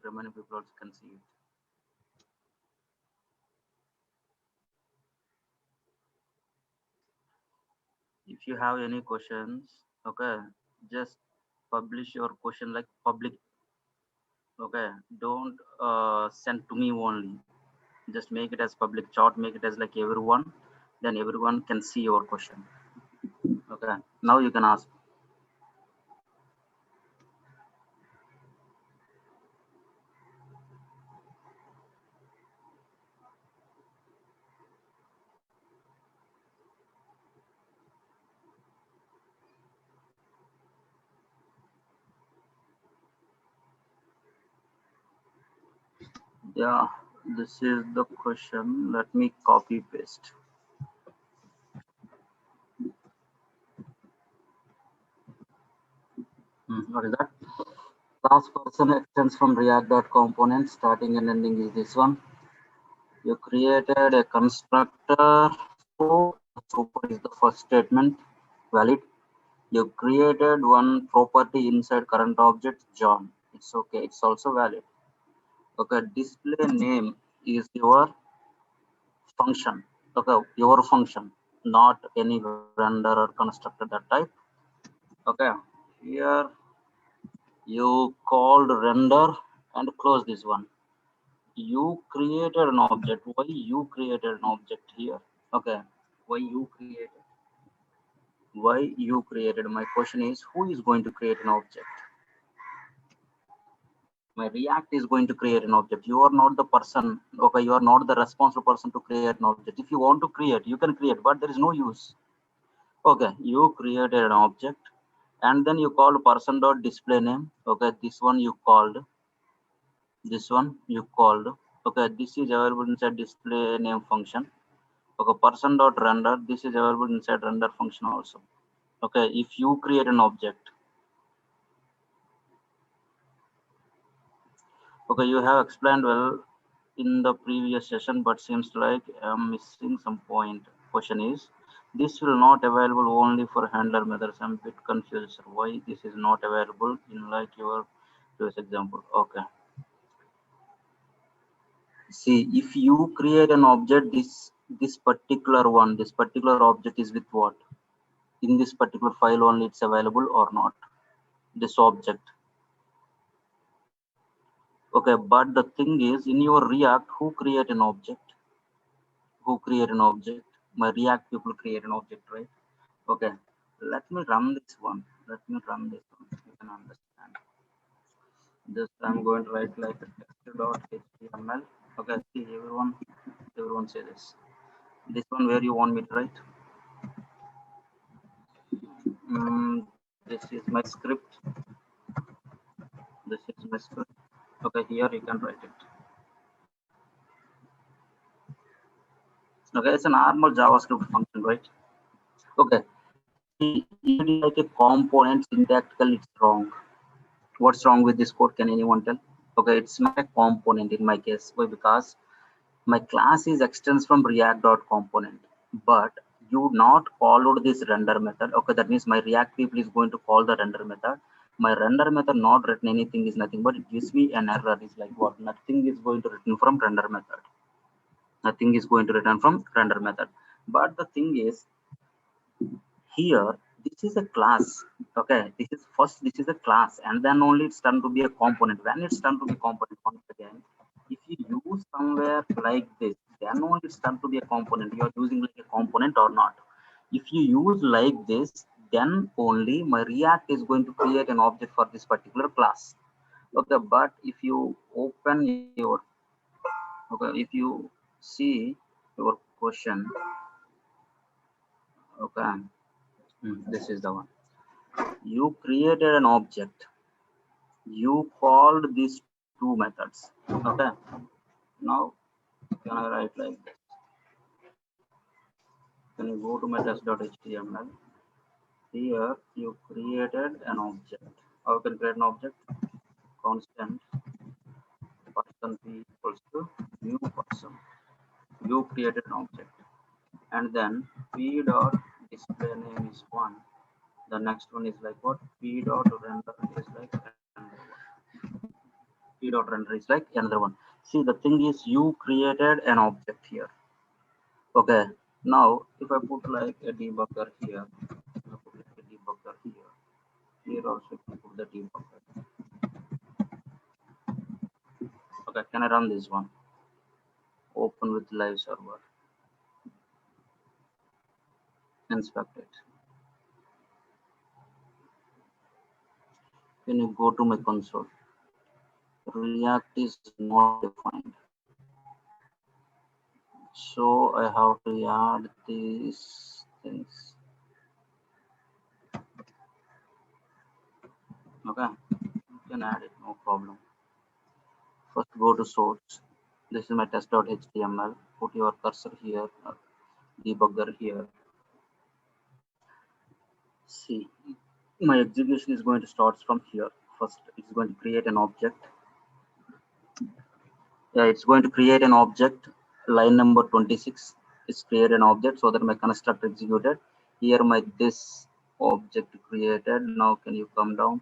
remaining people also can see it. If you have any questions, okay, just publish your question like public. Okay, don't send to me only. Just make it as public chat, make it as like everyone, then everyone can see your question. Okay, now you can ask. Yeah, this is the question. Let me copy paste. What is that? Last person extends from React dot component. Starting and ending is this one. You created a constructor. So super is the first statement. Valid. You created one property inside current object John. It's okay. It's also valid. Okay. Display name is your function. Okay. Your function, not any render or constructor that type. Okay. Here you called render and close this one. You created an object. Why you created an object here? Okay. Why you created? Why you created? My question is, who is going to create an object? My React is going to create an object. You are not the person. Okay. You are not the responsible person to create an object. If you want to create, you can create, but there is no use. Okay. You created an object and then you called person dot display name. Okay. This one you called. This one you called. Okay. This is available inside display name function. Okay, person dot render, this is available inside render function also. Okay, if you create an object. Okay, you have explained well in the previous session, but seems like I'm missing some point. Question is, this will not available only for handler methods. I'm a bit confused why this is not available in like your previous example. Okay, see, if you create an object, this particular one, this particular object is with what? In this particular file only it's available or not? This object. Okay, but the thing is, in your React, who create an object? Who create an object? My React people create an object, right? Okay, let me run this one. Let me run this one. You can understand. Just I'm going to write like text.html. Okay, see everyone say this. This one where you want me to write? This is my script. This is my script. Okay, here you can write it. Okay, it's a normal JavaScript function, right? Okay, see, if it is like a component syntactically, it's wrong. What's wrong with this code? Can anyone tell? Okay, it's not a component in my case. Why? Because my class is extends from react.component, but you not followed this render method. Okay, that means my React people is going to call the render method. My render method not written anything is nothing, but it gives me an error. It's like what? Nothing is going to written from render method. Nothing is going to return from render method. But the thing is, here this is a class. Okay, this is a class and then only it's turned to be a component. When it's turned to be component, once again, if you use somewhere like this, then only it's turned to be a component. You are using like a component or not. If you use like this, then only my React is going to create an object for this particular class. Okay, but if you open your, okay, if you see your question, okay, this is the one. You created an object. You called these two methods. Okay. Now, can I write like this? Can you go to my test.html? Here, you created an object. How can create an object? Constant person p equals to new person. You created an object. And then p dot display name is one. The next one is like what? P dot render is like render one. p dot render is like another one. See, the thing is you created an object here. Okay, now if I put like a debugger here, I put like a debugger here also I put the debugger. Okay, can I run this one? Open with live server, inspect it. When you go to my console, React is not defined, so I have to add these things. Okay, you can add it, no problem. First go to source. This is my test.html. Put your cursor here, debugger here. See, my execution is going to start from here. First, it's going to create an object. Yeah, it's going to create an object. Line number 26 is create an object so that my constructor executed. Here my this object created. Now can you come down?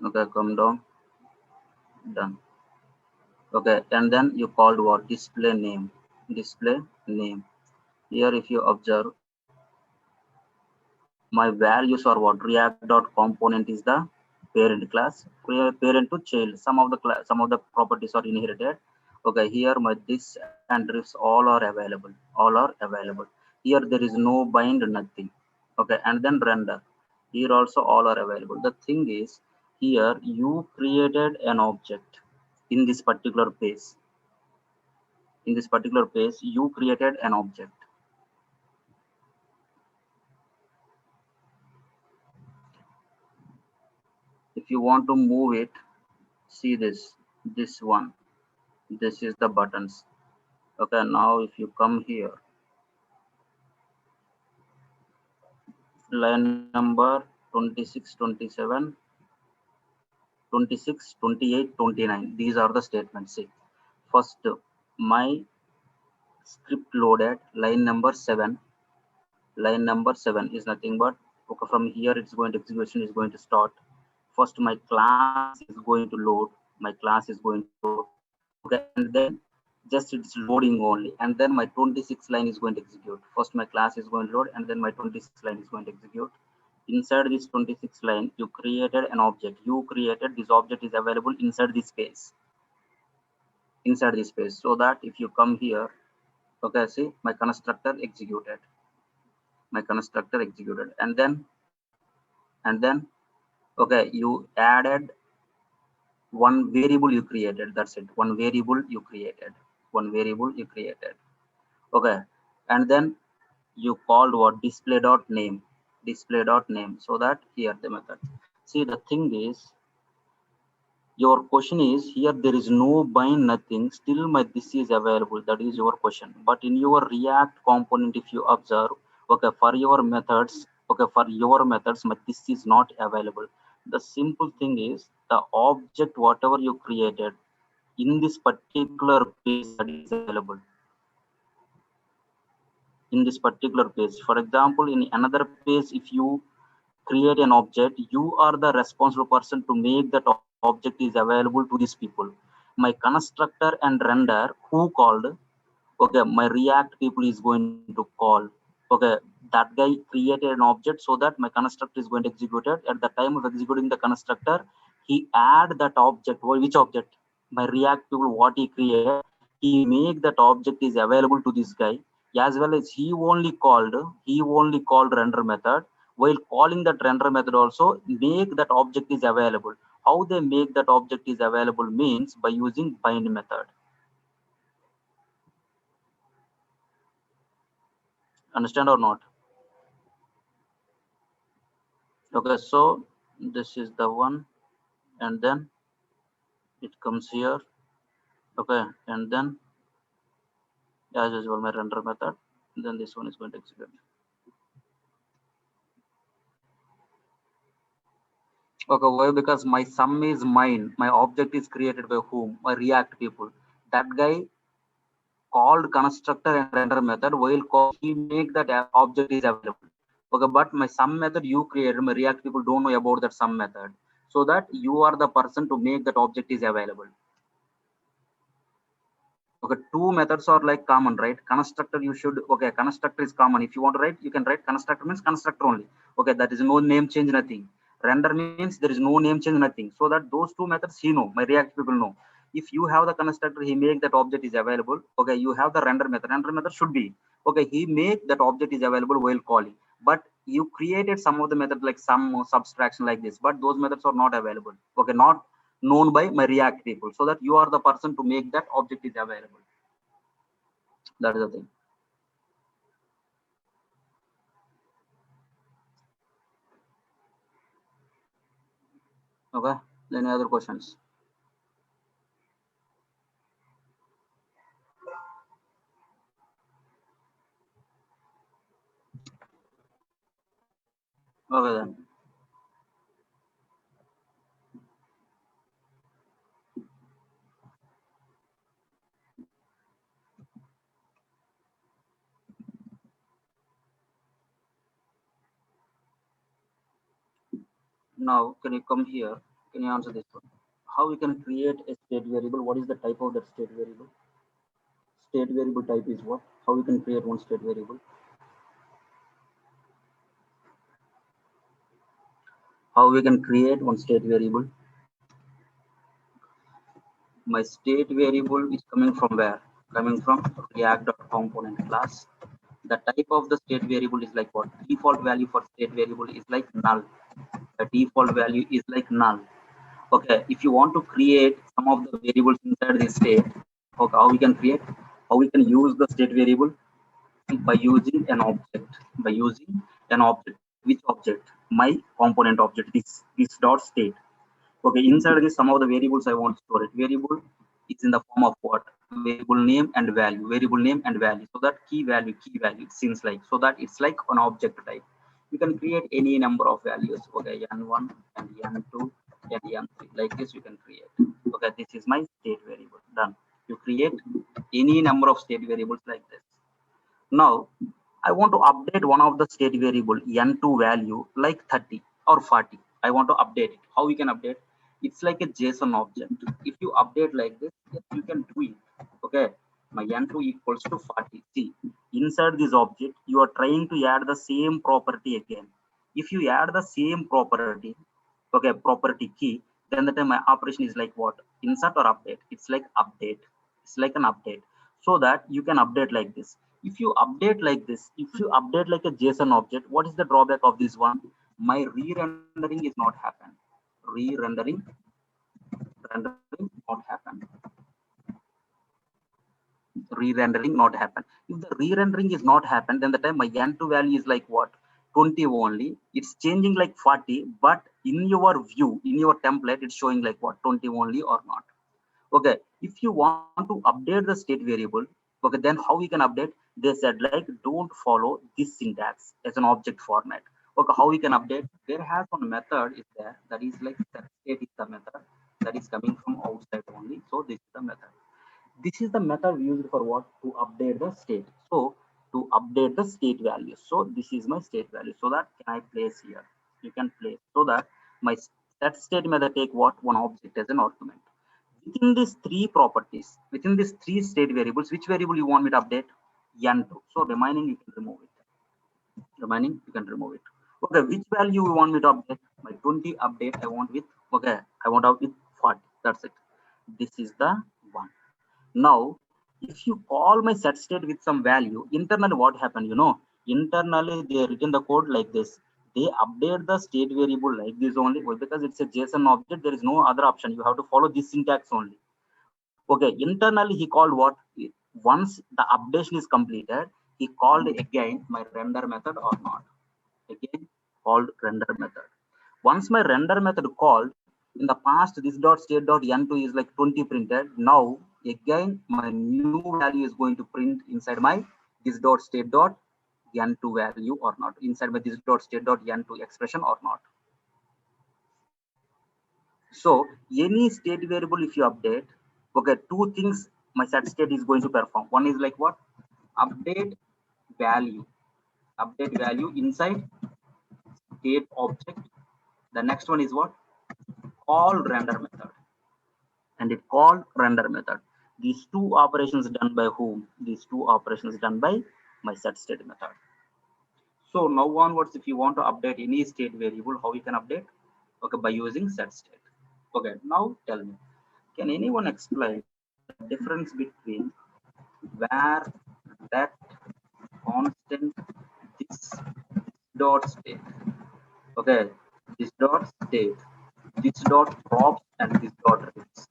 Okay, come down. Done. Okay, and then you called what? Display name. Display name. Here if you observe, my values are what? React.component is the parent class, parent to child. Some of the properties are inherited. Okay, here my this and refs all are available. All are available. Here there is no bind, nothing. Okay, and then render. Here also all are available. The thing is, here you created an object in this particular page. In this particular page, you created an object. If you want to move it, see this one. This is the buttons. Okay, now if you come here, line number 26, 27, 26, 28, 29. These are the statements. See, first my script loaded line number 7. Line number 7 is nothing but, okay, from here it's going to execution is going to start. First my class is going to load. My class is going to load. Okay, and then just it's loading only, and then my 26 line is going to execute. First my class is going to load, and then my 26 line is going to execute. Inside this 26 line, you created an object. You created this object is available inside this space. Inside this space, so that if you come here, okay, see my constructor executed. My constructor executed, and then okay, you added one variable you created. That's it. One variable you created. One variable you created. Okay, and then you called what? Display.name. Display.name. So that here the method. See, the thing is, your question is here there is no bind, nothing. Still my this is available. That is your question. But in your React component, if you observe, okay, for your methods, okay, for your methods, but this is not available. The simple thing is the object whatever you created in this particular page that is available. In this particular page, for example, in another page, if you create an object, you are the responsible person to make that object is available to these people. My constructor and render who called, okay, my React people is going to call, okay, that guy created an object so that my constructor is going to execute it. At the time of executing the constructor, he add that object. Which object? My React people what he created, he make that object is available to this guy, as well as he only called render method. While calling that render method also make that object is available. How they make that object is available means by using bind method. Understand or not? Okay, so this is the one, and then it comes here. Okay, and then as usual my render method, then this one is going to execute. Okay, why? Because my sum is mine. My object is created by whom? My React people. That guy called constructor and render method. While call, he make that object is available. Okay, but my sum method you created, my React people don't know about that sum method. so that you are the person to make that object is available. Okay, two methods are like common, right? Constructor you should, okay, constructor is common. If you want to write, you can write constructor means constructor only. Okay, that is no name change, nothing. Render means there is no name change, nothing. So that those two methods he know, my React people know. If you have the constructor, he make that object is available. Okay, you have the render method. Render method should be, okay, he make that object is available while calling. But you created some of the method like some subtraction like this, but those methods are not available. Okay, not known by my React people, so that you are the person to make that object is available. That is the thing. Okay. Any other questions? Okay then. Now, can you come here? Can you answer this one? How we can create a state variable? What is the type of that state variable? State variable type is what? How we can create one state variable? How we can create one state variable? My state variable is coming from where? Coming from React.component class. The type of the state variable is like what? Default value for state variable is like null. The default value is like null. Okay, if you want to create some of the variables inside this state, okay, how we can create? How we can use the state variable? By using an object. By using an object. Which object? My component object. This dot state. Okay, inside this, some of the variables I want to store it. Variable is in the form of what? Variable name and value. Variable name and value. So that key value, it seems like. So that it's like an object type. You can create any number of values. Okay, n1 and n2 and n3. Like this, you can create. Okay, this is my state variable. Done. You create any number of state variables like this. Now, I want to update one of the state variable n2 value like 30 or 40. I want to update it. How we can update? It's like a JSON object. If you update like this, yes, you can do it. Okay, my n2 equals to 40. See, inside this object, you are trying to add the same property again. If you add the same property, okay, property key, then the time my operation is like what? Insert or update? It's like update. It's like an update. So that you can update like this. If you update like this, if you update like a JSON object, what is the drawback of this one? My re-rendering is not happen. Re-rendering, rendering not happen. Re-rendering not happen. If the re-rendering is not happen, then the time my n2 value is like what? 20 only. It's changing like 40, but in your view, in your template, it's showing like what? 20 only or not. Okay, if you want to update the state variable, okay, then how we can update? They said like don't follow this syntax as an object format. Okay, how we can update? There has one method is there that is like set state is the method that is coming from outside only. So this is the method. This is the method used for what? To update the state. So to update the state value. So this is my state value. So that can I place here? You can place so that my set state method take what? One object as an argument. Within these three properties, within these three state variables, which variable you want me to update? N2. So remaining you can remove it. Remaining you can remove it. Okay, which value you want me to update? My 20 update I want with, okay, I want out with 40. That's it. This is the one. Now, if you call my set state with some value, internally what happened? Internally they written the code like this. They update the state variable like this only. Well, because it's a JSON object, there is no other option. You have to follow this syntax only. Okay, internally he called what? Once the updation is completed, he called again my render method or not. Again called render method. Once my render method called, in the past this dot state dot n2 is like 20 printed. Now again my new value is going to print inside my this dot state dot n2 value or not, inside my this dot state dot n2 expression or not. So any state variable if you update, okay, two things my set state is going to perform. One is like what? Update value. Update value inside state object. The next one is what? called render method. These two operations done by whom? These two operations done by my set state method. So now onwards, if you want to update any state variable, how you can update? Okay, by using set state. Okay, now tell me, can anyone explain the difference between where that constant this dot state? Okay, this dot state, this dot drops, and this dot reads.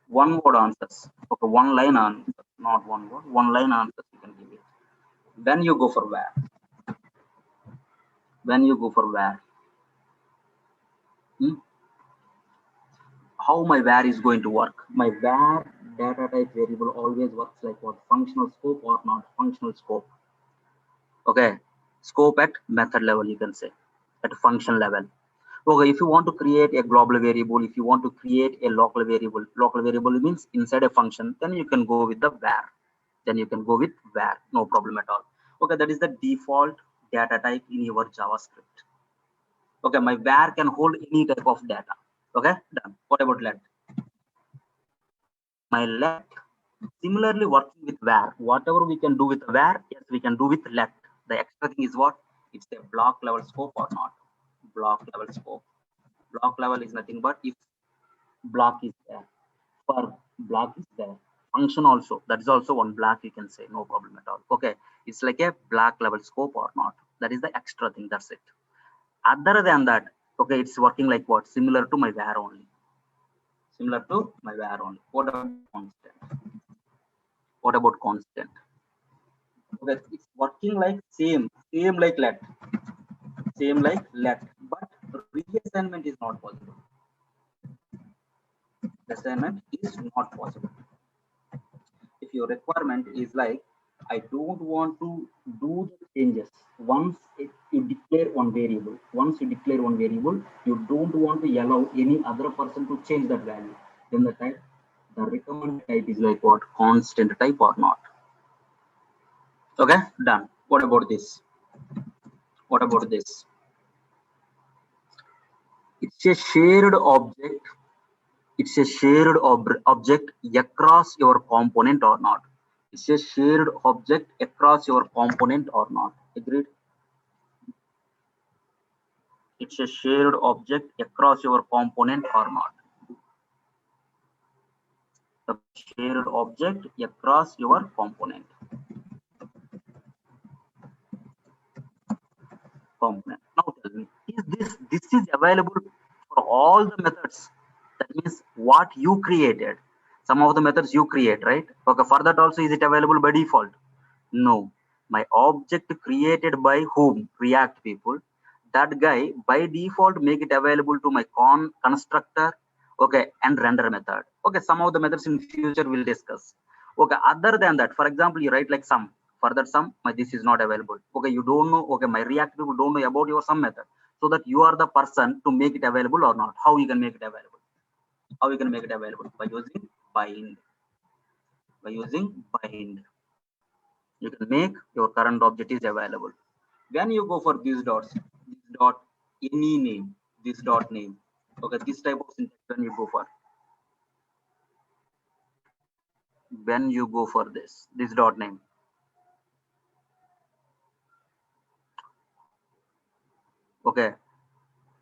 One word answers. Okay, one line answer, not one word. One line answers you can give it. When you go for where? When you go for where? Hmm? How my var is going to work? My var data type variable always works like what? Functional scope or not functional scope? Okay, scope at method level, you can say, at function level. Okay, if you want to create a global variable, if you want to create a local variable means inside a function, then you can go with the var. Then you can go with var, no problem at all. Okay, that is the default data type in your JavaScript. Okay, my var can hold any type of data. Okay, done. What about let? My let, similarly working with var. Whatever we can do with var, yes, we can do with let. The extra thing is what? It's a block level scope or not. Block level scope. Block level is nothing but if block is there. For block is there. Function also, that is also one block, you can say, no problem at all. Okay, it's like a block level scope or not. That is the extra thing, that's it. Other than that, okay, it's working like what? Similar to my var only. Similar to my var only. What about constant? What about constant? Okay, it's working like same like let. Same like let, but reassignment is not possible. Assignment is not possible. If your requirement is like, I don't want to do the changes once you declare one variable. Once you declare one variable, you don't want to allow any other person to change that value. Then the recommended type is like what? Constant type or not. Okay, done. What about this? What about this? It's a shared object. It's a shared object across your component or not. It's a shared object across your component or not. Agreed? It's a shared object across your component or not. The shared object across your component. Now tell me, is this is available for all the methods? That means what you created. Some of the methods you create, right? Okay, for that also is it available by default? No. My object created by whom? React people. That guy by default make it available to my constructor, okay, and render method. Okay, some of the methods in future we'll discuss. Okay, other than that, for example, you write like sum. For that sum, my this is not available. Okay, you don't know. Okay, my React people don't know about your sum method, so that you are the person to make it available or not. How you can make it available? How you can make it available? By using bind. By using bind, you can make your current object is available. When you go for these dots, this dot any name, this dot name. Okay, this type of syntax when you go for. When you go for this dot name. Okay,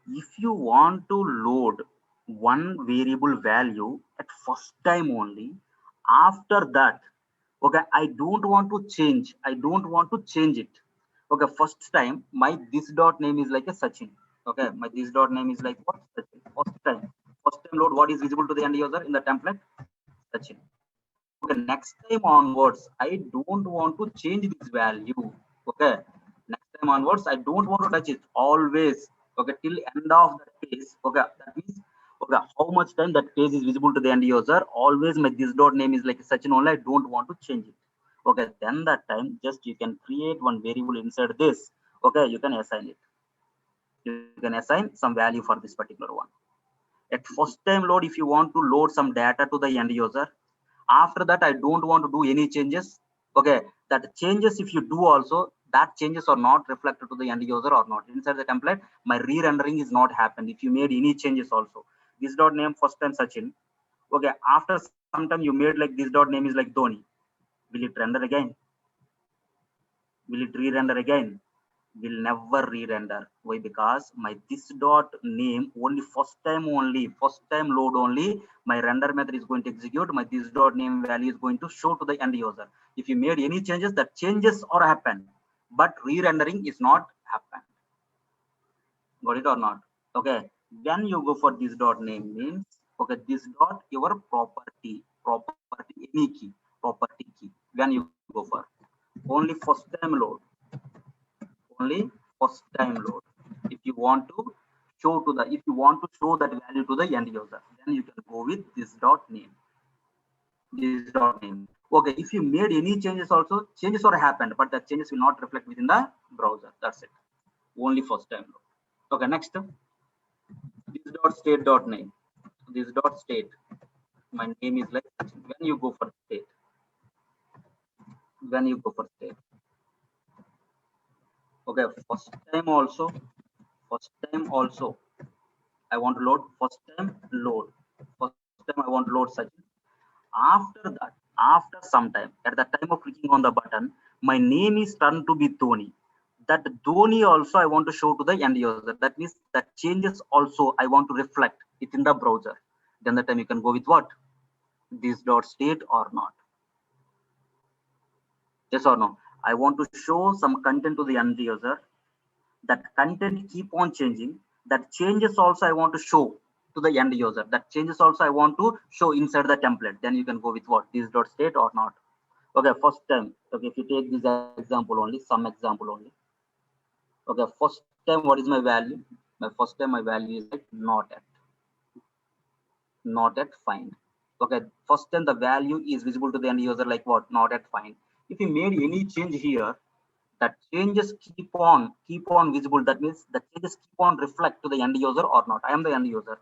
if you want to load one variable value at first time only, after that, okay, I don't want to change. I don't want to change it. Okay, first time my this dot name is like a Sachin. Okay, my this dot name is like what? Sachin. First time load, what is visible to the end user in the template? Sachin. Okay, next time onwards, I don't want to change this value. Okay, next time onwards, I don't want to touch it always. Okay, till end of that page. Okay, that means okay, how much time that page is visible to the end user? Always my this dot name is like such an only. I don't want to change it. Okay, then that time just you can create one variable inside this. Okay, you can assign it. You can assign some value for this particular one. At first time load, if you want to load some data to the end user, after that I don't want to do any changes. Okay, that changes if you do also, that changes are not reflected to the end user or not. Inside the template, my re-rendering is not happened. If you made any changes also, this dot name first time Sachin. Okay, after some time you made like this dot name is like Dhoni. Will it render again? Will it re-render again? Will never re-render. Why? Because my this dot name only first time load only, my render method is going to execute, my this dot name value is going to show to the end user. If you made any changes, that changes or happen, but re-rendering is not happen. Got it or not? Okay, when you go for this dot name means, okay, this dot your property any key, property key. When you go for only first time load, only first time load. If you want to show to the, if you want to show that value to the end user, then you can go with this dot name, this dot name. Okay, if you made any changes also, changes are happened, but the changes will not reflect within the browser. That's it, only first time load. Okay, next, this dot state dot name, this dot state, my name is like, when you go for state, when you go for state, okay, first time also, first time also I want to load, first time load, first time I want to load such. After that, after some time, at the time of clicking on the button, my name is turned to be Dhoni. That Dhoni also I want to show to the end user. That means that changes also I want to reflect it in the browser. Then the time you can go with what? This dot state or not. Yes or no? I want to show some content to the end user. That content keep on changing. That changes also I want to show to the end user. That changes also I want to show inside the template. Then you can go with what? This dot state or not. Okay, first time. Okay, if you take this example only, some example only. Okay, first time, what is my value? My first time, my value is like not at find. Okay, first time the value is visible to the end user like what? Not at find. If you made any change here, that changes keep on visible. That means the changes keep on reflect to the end user or not. I am the end user.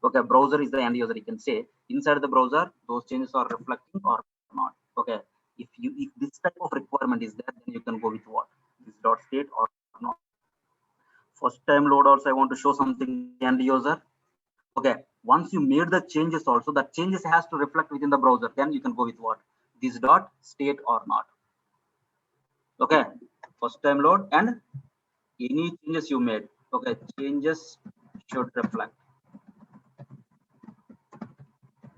Okay, browser is the end user. You can say inside the browser, those changes are reflecting or not. Okay, if this type of requirement is there, then you can go with what? This dot state or not. First time load also I want to show something to the end user. Okay, once you made the changes also, that changes has to reflect within the browser. Then you can go with what? This dot state or not. Okay, first time load and any changes you made. Okay, changes should reflect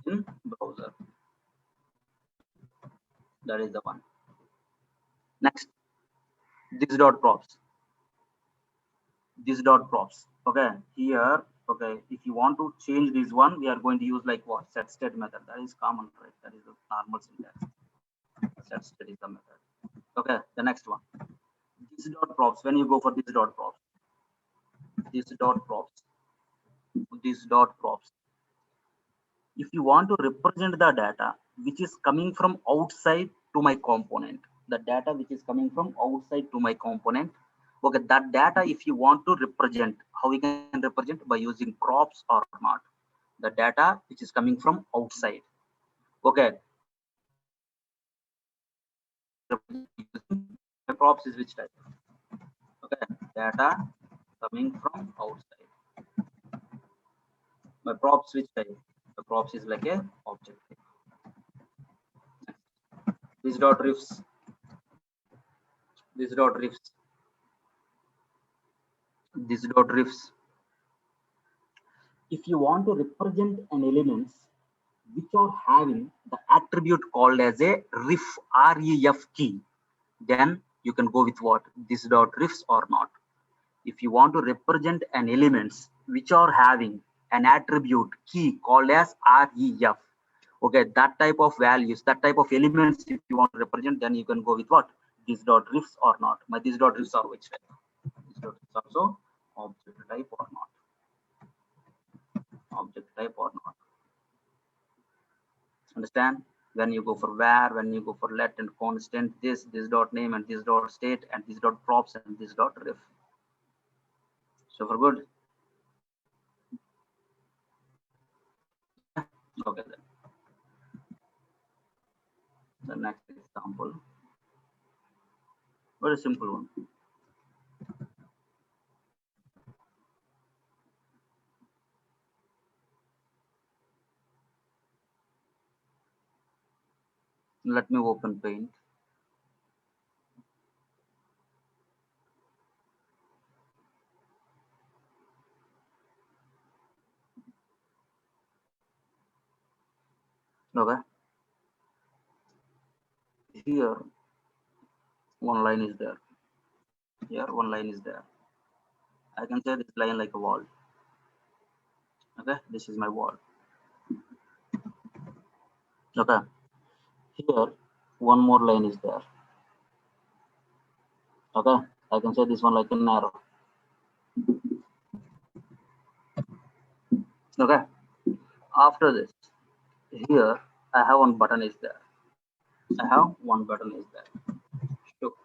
in browser. That is the one. Next, this dot props. This dot props. Okay, here. Okay, if you want to change this one, we are going to use like what? Set state method. That is common, right? That is the normal syntax. Set state is the method. Okay, the next one. This dot props. When you go for this dot props, this dot props, this dot props. If you want to represent the data which is coming from outside to my component, the data which is coming from outside to my component, okay, that data if you want to represent, how we can represent? By using props or not. The data which is coming from outside. Okay, my props is which type? Okay, data coming from outside. My props which type? The props is like a object. This dot refs, this dot refs, this dot refs. If you want to represent an elements which are having the attribute called as a ref key, then you can go with what? This dot refs or not. If you want to represent an elements which are having an attribute key called as ref, okay, that type of values, that type of elements, if you want to represent, then you can go with what? This dot refs or not. My this dot refs are which type? This dot refs also object type or not. Object type or not. Understand? When you go for var, when you go for let and constant, this dot name and this dot state and this dot props and this dot ref. So for good. Okay then. The next example. Very simple one. Let me open Paint. Okay. Here, one line is there. Here, one line is there. I can say this line like a wall. Okay, this is my wall. Okay. Here, one more line is there. Okay, I can say this one like an arrow. Okay. After this, here I have one button is there. I have one button is there. So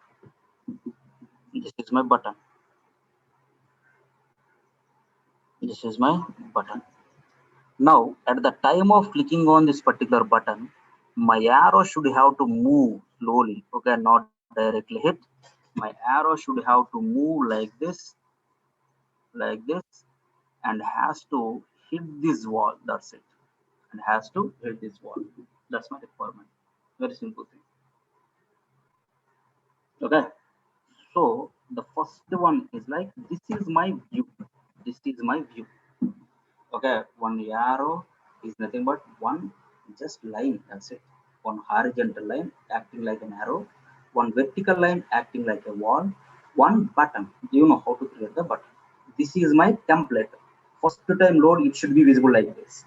this is my button. This is my button. Now, at the time of clicking on this particular button, my arrow should have to move slowly. Okay, not directly hit. My arrow should have to move like this, and has to hit this wall. That's it. And has to hit this wall. That's my requirement. Very simple thing. Okay. So the first one is like, this is my view. This is my view. Okay, one arrow is nothing but one just line. That's it. One horizontal line acting like an arrow, one vertical line acting like a wall, one button. You know how to create the button. This is my template. First time load, it should be visible like this.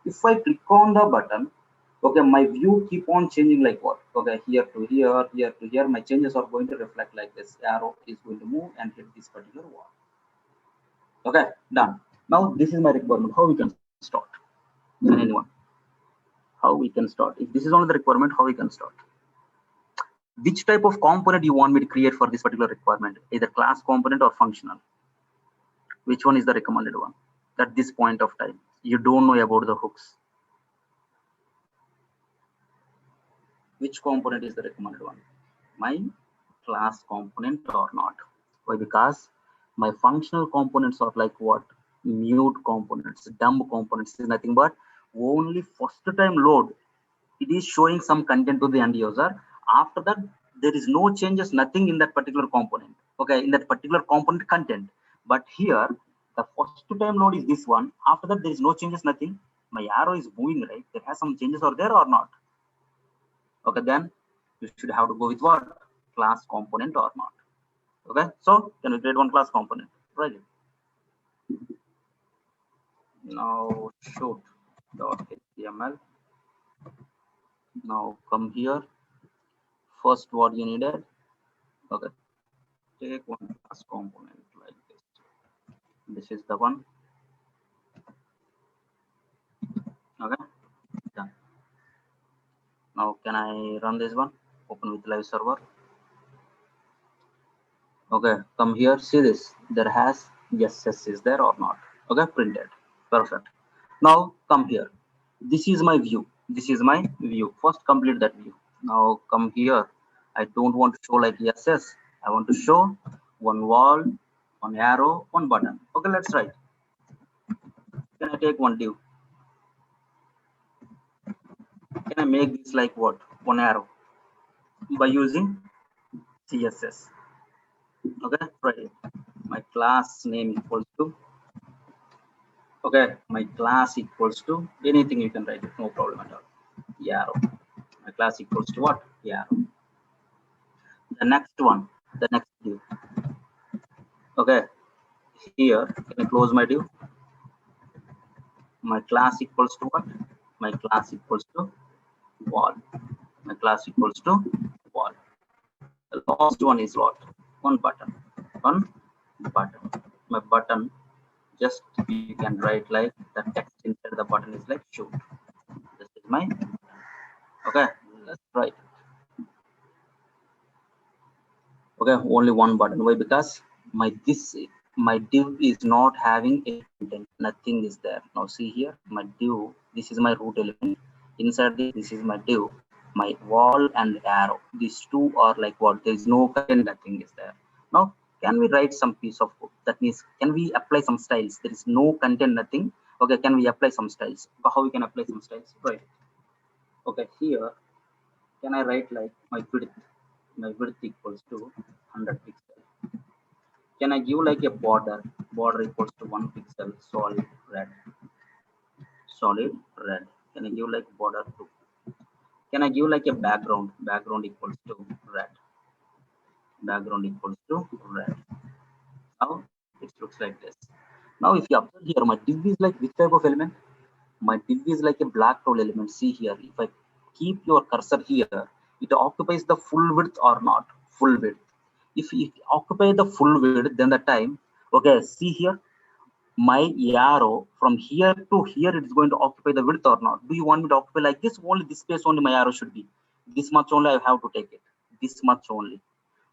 If I click on the button, okay, my view keep on changing like what? Okay, here to here, here to here, my changes are going to reflect like this. Arrow is going to move and hit this particular wall. Okay, done. Now this is my requirement. How we can start? Can anyone? How we can start? If this is only the requirement, how we can start? Which type of component you want me to create for this particular requirement? Either class component or functional. Which one is the recommended one? At this point of time, you don't know about the hooks. Which component is the recommended one? My class component or not? Why? Because my functional components are like what? Mute components, dumb components is nothing but only first time load. It is showing some content to the end user. After that, there is no changes, nothing in that particular component. Okay, in that particular component content. But here, the first time load is this one. After that, there is no changes, nothing. My arrow is moving, right? There has some changes are there or not? Okay, then you should have to go with what? Class component or not. Okay, so can we create one class component? Right. Now shoot .html. Now come here. First, what you needed? Okay, take one class component like this. This is the one. Okay, done. Now can I run this one? Open with live server. Okay, come here. See this. There has yes is there or not? Okay, printed. Perfect. Now come here. This is my view. This is my view. First complete that view. Now come here. I don't want to show like yes. I want to show one wall, one arrow, one button. Okay, let's try. Can I take one div? Can I make this like what? One arrow by using CSS. Okay, right. My class name equals to, okay, my class equals to anything you can write it, no problem at all. Arrow. My class equals to what? Arrow. The next one, the next div. Okay, here can I close my div? My class equals to what? My class equals to wall. My class equals to wall. The last one is what? One button. One button. My button, just you can write like the text inside the button is like shoot. This is my, okay, let's write. Okay, only one button. Why? Because my div is not having a content, nothing is there. Now see here, my div, this is my root element. Inside this is my div. my wall and arrow. These two are like what? There is no content, nothing is there. Now, can we write some piece of code? That means, can we apply some styles? There is no content, nothing. Okay, can we apply some styles? How we can apply some styles? Right. Okay, here, can I write like my width? My width equals to 100 pixel. Can I give like a border? Border equals to 1 pixel, solid red. Solid red. Can I give like border 2? Can I give like a background? Background equals to red. Background equals to red. Now it looks like this. Now if you observe here, my div is like which type of element? My div is like a black role element. See here, if I keep your cursor here, it occupies the full width or not? Full width. If it occupy the full width, then the time, okay, see here, my arrow from here to here, it is going to occupy the width or not? Do you want me to occupy like this? Only this space only my arrow should be. This much only I have to take it. This much only.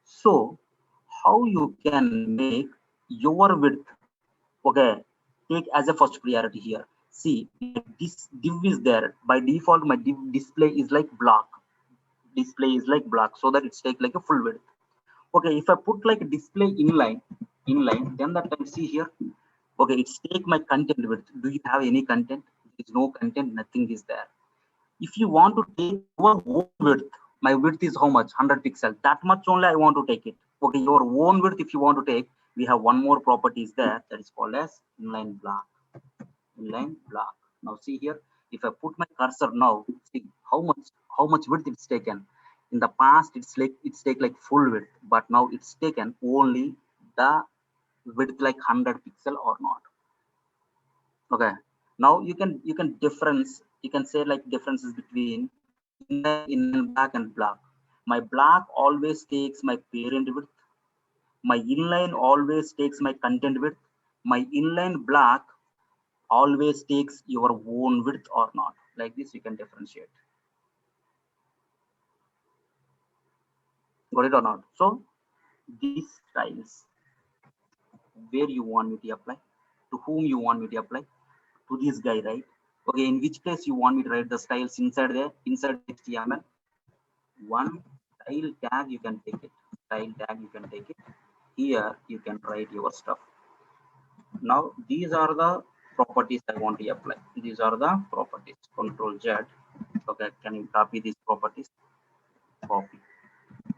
So how you can make your width, okay, take as a first priority here. See, this div is there. By default, my div display is like block. Display is like block, so that it's take like a full width. Okay, if I put like display inline, then that time see here. Okay, it's take my content width. Do you have any content? There is no content, nothing is there. If you want to take your own width, my width is how much? 100 pixel. That much only I want to take it. Okay, your own width, if you want to take, we have one more property is there, that is called as inline block. Inline block. Now see here, if I put my cursor now, see how much width it's taken. In the past, it's take like full width, but now it's taken only the width like 100 pixel or not. Okay, now you can difference, you can say like differences between in black and black. My black always takes my parent width. My inline always takes my content width. My inline black always takes your own width or not. Like this, you can differentiate. Got it or not? So these styles, where you want me to apply, to whom you want me to apply, to this guy, right? Okay, in which place you want me to write the styles inside there, inside HTML? One style tag you can take it. Style tag you can take it. Here you can write your stuff. Now these are the properties I want to apply. These are the properties. Control Z. Okay, can you copy these properties? Copy.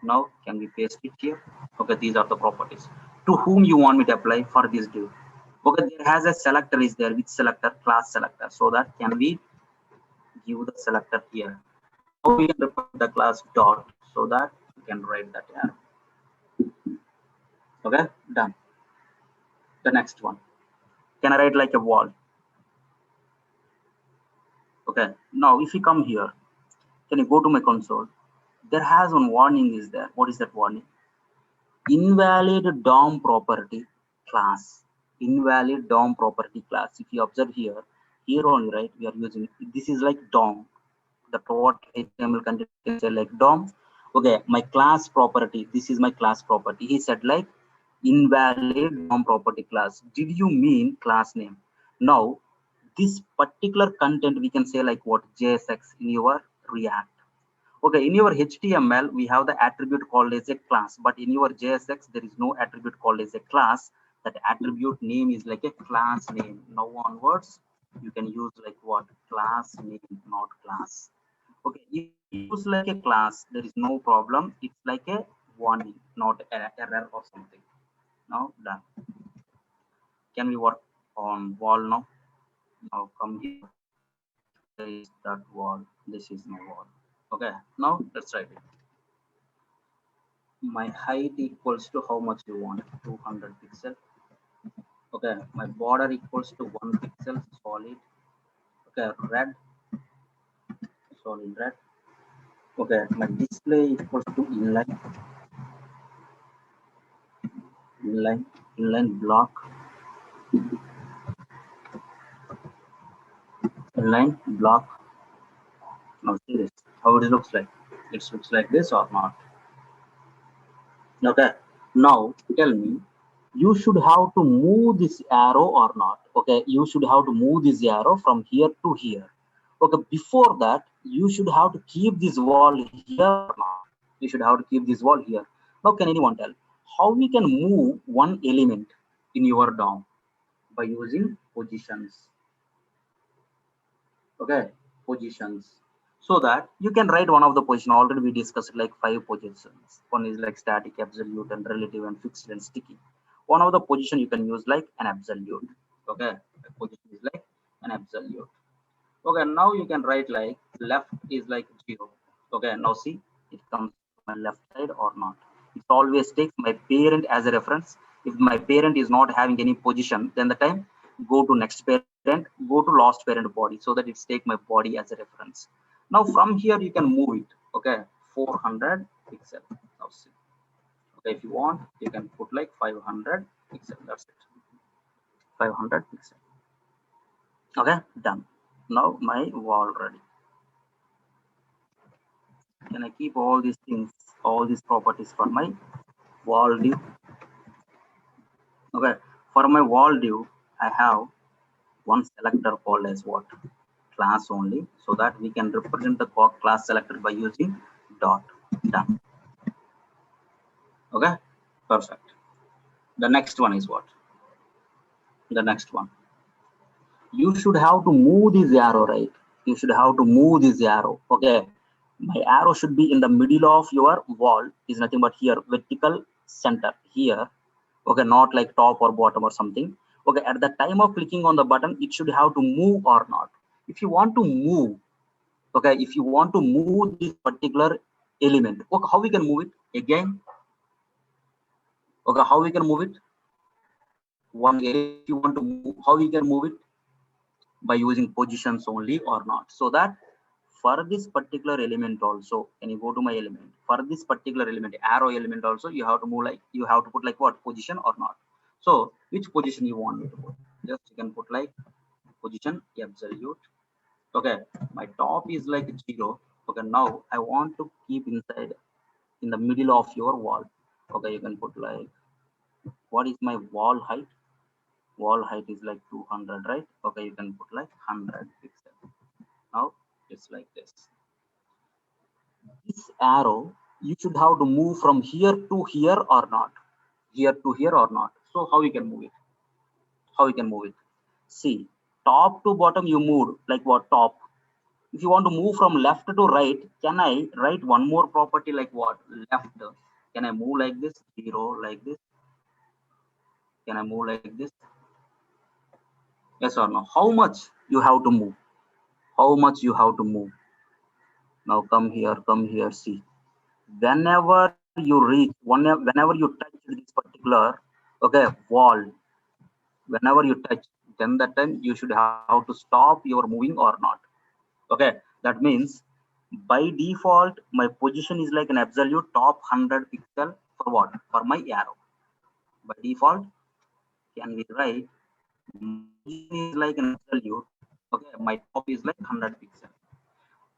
Now can we paste it here? Okay, these are the properties. To whom you want me to apply for this div? Okay, there has a selector is there. Which selector? Class selector. So that can we give the selector here? Now we can refer the class dot, so that you can write that arrow. Okay, done. The next one. Can I write like a wall? Okay, now if you come here, can you go to my console? There has one warning is there. What is that warning? Invalid DOM property class. Invalid DOM property class. If you observe here, here only, right, we are using, this is like DOM. The what HTML content can say like DOM. Okay, my class property, this is my class property. He said like invalid DOM property class. Did you mean class name? Now, this particular content we can say like what? JSX in your React. Okay, in your HTML, we have the attribute called as a class, but in your JSX, there is no attribute called as a class. That attribute name is like a class name. Now onwards, you can use like what? Class name, not class. Okay, if you use like a class, there is no problem. It's like a warning, not an error or something. Now done. Can we work on wall now? Now come here. There is that wall. This is my wall. Okay, now let's write it. My height equals to how much you want? 200 pixel. Okay, my border equals to 1 pixel solid. Okay, red, solid red. Okay, my display equals to inline block, inline block. Now see this, how it looks like. It looks like this or not? Okay, now tell me, you should have to move this arrow or not? Okay, you should have to move this arrow from here to here. Okay, before that, you should have to keep this wall here or not. You should have to keep this wall here. Now, can anyone tell how we can move one element in your DOM by using positions? Okay, positions. So that you can write one of the position. Already we discussed like 5 positions. One is like static, absolute, and relative, and fixed and sticky. One of the position you can use like an absolute. Okay, a position is like an absolute. Okay, now you can write like left is like 0. Okay, now see it comes to my left side or not. It always takes my parent as a reference. If my parent is not having any position, then the time go to next parent, go to last parent body, so that it's take my body as a reference. Now from here you can move it. Okay, 400 pixel. Now see. Okay, if you want, you can put like 500 pixel. That's it. 500 pixel. Okay, done. Now my wall ready. Can I keep all these things, all these properties for my wall div? Okay, for my wall div, I have one selector called as what? Class only, so that we can represent the class selector by using dot. Done. Okay, perfect. The next one is what? The next one. You should have to move this arrow, right? You should have to move this arrow. Okay, my arrow should be in the middle of your wall. Is nothing but here, vertical center here. Okay, not like top or bottom or something. Okay, at the time of clicking on the button, it should have to move or not. If you want to move, okay, if you want to move this particular element, okay, how we can move it again? Okay, how we can move it? One area, if you want to move, how we can move it? By using positions only or not. So that for this particular element also, can you go to my element? For this particular element, arrow element also, you have to move like, you have to put like what? Position or not. So which position you want me to put? Just you can put like position absolute. Okay, my top is like 0. Okay, now I want to keep inside in the middle of your wall. Okay, you can put like, what is my wall height? Wall height is like 200, right? Okay, you can put like 100 pixel. Now it's like this. This arrow, you should have to move from here to here or not. Here to here or not. So how you can move it? How you can move it? See, top to bottom you moved like what? Top. If you want to move from left to right, can I write one more property like what? Left. Can I move like this? 0 like this? Can I move like this? Yes or no? How much you have to move? How much you have to move? Now come here, see. Whenever you reach, whenever you touch this particular, okay, wall, whenever you touch, then that time you should have to stop your moving or not. Okay, that means by default my position is like an absolute top 100 pixel for what? For my arrow. By default, can we write my position is like an absolute? Okay, my top is like 100 pixel.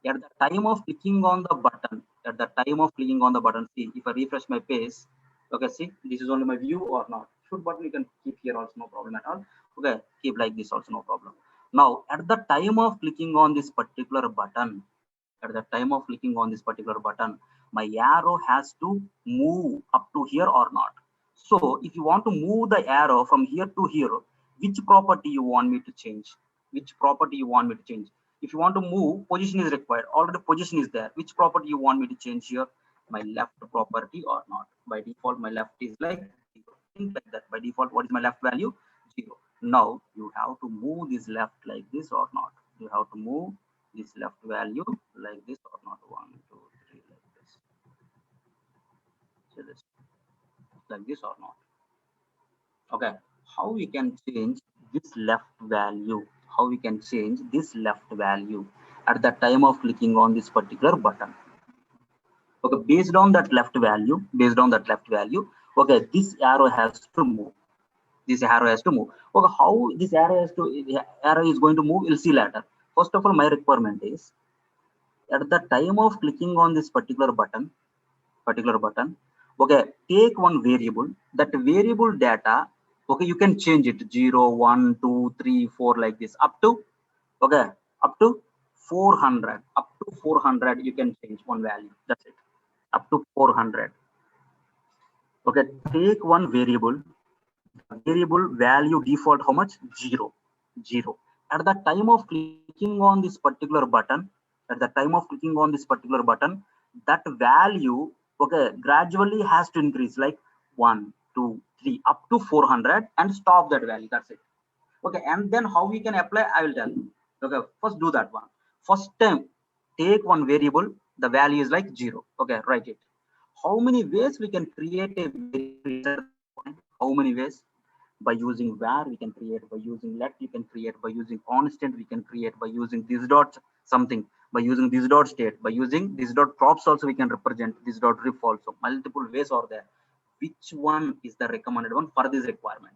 At the time of clicking on the button, at the time of clicking on the button, see, if I refresh my page, okay, see, this is only my view or not. Should button you can keep here also, no problem at all. Okay, keep like this also, no problem. Now, at the time of clicking on this particular button, at the time of clicking on this particular button, my arrow has to move up to here or not. So, if you want to move the arrow from here to here, which property you want me to change? Which property you want me to change? If you want to move, position is required. Already position is there. Which property you want me to change here? My left property or not? By default, my left is like 0. Think like that. By default, what is my left value? 0. Now you have to move this left like this or not. You have to move this left value like this or not. 1, 2, 3, like this. So this like this or not. Okay. How we can change this left value? How we can change this left value at the time of clicking on this particular button? Okay, based on that left value, okay, this arrow has to move. This arrow has to move. Okay, how this arrow is going to move, we'll see later. First of all, my requirement is at the time of clicking on this particular button, okay, take one variable. That variable data, okay, you can change it 0, 1, 2, 3, 4 like this up to, okay, up to 400, up to 400 you can change one value, that's it, up to 400. Okay, take one variable, the variable value default how much? 0. At the time of clicking on this particular button, at the time of clicking on this particular button, that value, okay, gradually has to increase like 1, 2, 3, up to 400 and stop that value, that's it. Okay, and then how we can apply, I will tell you. Okay, first do that one. First time, take one variable, the value is like 0. Okay, write it. How many ways we can create a variable? How many ways? By using var we can create, by using let you can create, by using constant we can create, by using this dot something, by using this dot state, by using this dot props also we can represent, this dot ref also. Multiple ways are there. Which one is the recommended one for this requirement?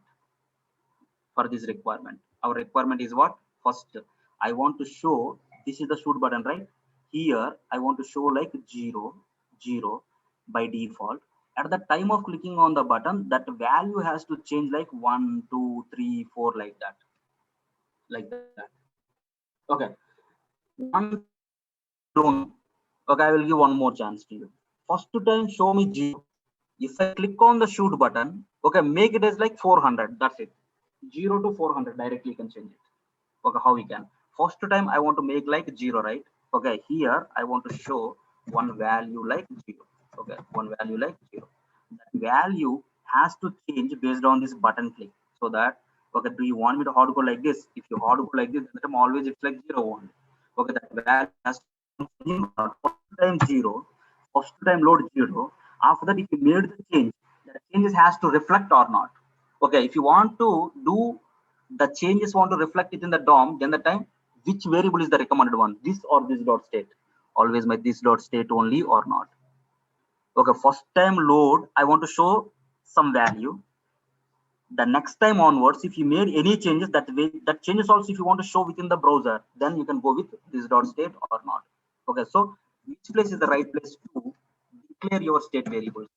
For this requirement, our requirement is what? First, I want to show, this is the shoot button, right? Here I want to show like 0 by default. At the time of clicking on the button, that value has to change like 1, 2, 3, 4, like that, like that. Okay, one don't. Okay, I will give one more chance to you. First time show me 0. If I click on the shoot button, okay, make it as like 400, that's it. 0 to 400 directly you can change it. Okay, how we can? First time I want to make like 0, right? Okay, here I want to show one value like 0. Okay, one value like 0. That value has to change based on this button click. So that, okay, do you want me to hard code like this? If you hard code like this, then always it's like 0 1. Okay, that value has to change. First time 0, first time load 0. After that, if you made the change, the changes has to reflect or not. Okay, if you want to do the changes want to reflect it in the DOM, then the time which variable is the recommended one, this or this dot state? Always my this dot state only or not. Okay, first time load I want to show some value. The next time onwards, if you made any changes, that way that changes also if you want to show within the browser, then you can go with this dot state or not. Okay, so which place is the right place to declare your state variables?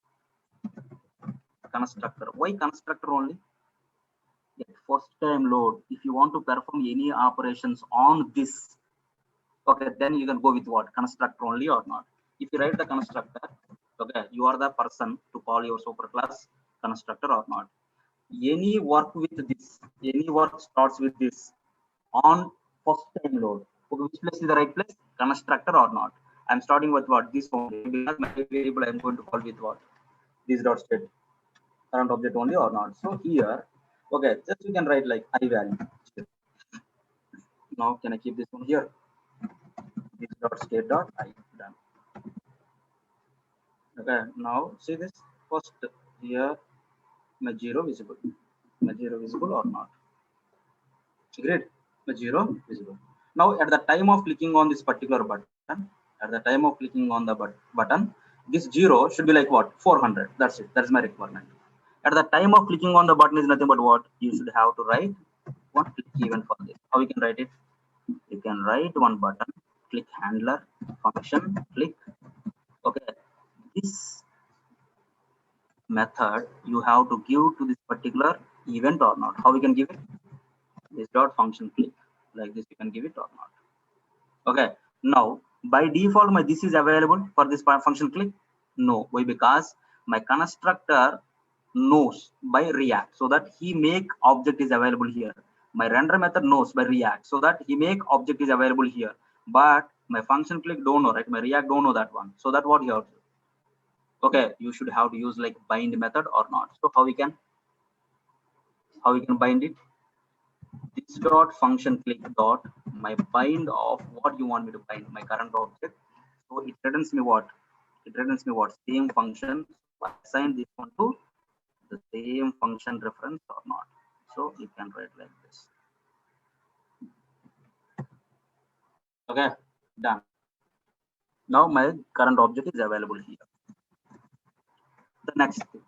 Constructor. Why constructor only? At first time load, if you want to perform any operations on this, okay, then you can go with what? Constructor only or not. If you write the constructor, okay, you are the person to call your superclass constructor or not. Any work with this, any work starts with this on first time load. Okay, which place is the right place? Constructor or not? I'm starting with what? This only, because my variable I'm going to call with what? This dot state, current object only or not. So here, okay, just you can write like I value. Now can I keep this one here? This dot state dot I, done. Okay, now see this first here, my 0 visible, my 0 visible or not? Great, my 0 visible. Now at the time of clicking on this particular button, at the time of clicking on the button, this 0 should be like what? 400. That's it. That's my requirement. At the time of clicking on the button is nothing but what? You should have to write one click event for this. How we can write it? You can write one button, click handler, function, click. Okay, this method you have to give to this particular event or not. How we can give it? This dot function click, like this you can give it or not. Okay, now by default my this is available for this function click. No, why? Because my constructor knows by React, so that he make object is available here. My render method knows by React, so that he make object is available here. But my function click don't know, right? My React don't know that one. So that what you have to do. Okay, you should have to use like bind method or not. So how we can bind it? This dot function click dot my bind of what you want me to bind, my current object. So it returns me what? It returns me what? Same function. So assign this one to the same function reference or not. So you can write like this. Okay, done. Now my current object is available here. The next thing,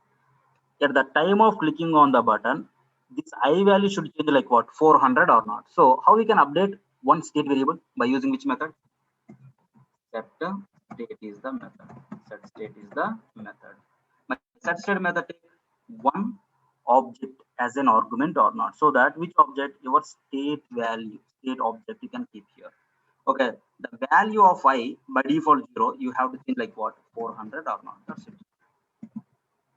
at the time of clicking on the button, this I value should change like what? 400 or not. So how we can update one state variable? By using which method? Set state is the method. Set state is the method. My set state method take one object as an argument or not. So that which object? Your state value, state object you can keep here. Okay, the value of I by default 0, you have to think like what, 400 or not. That's it.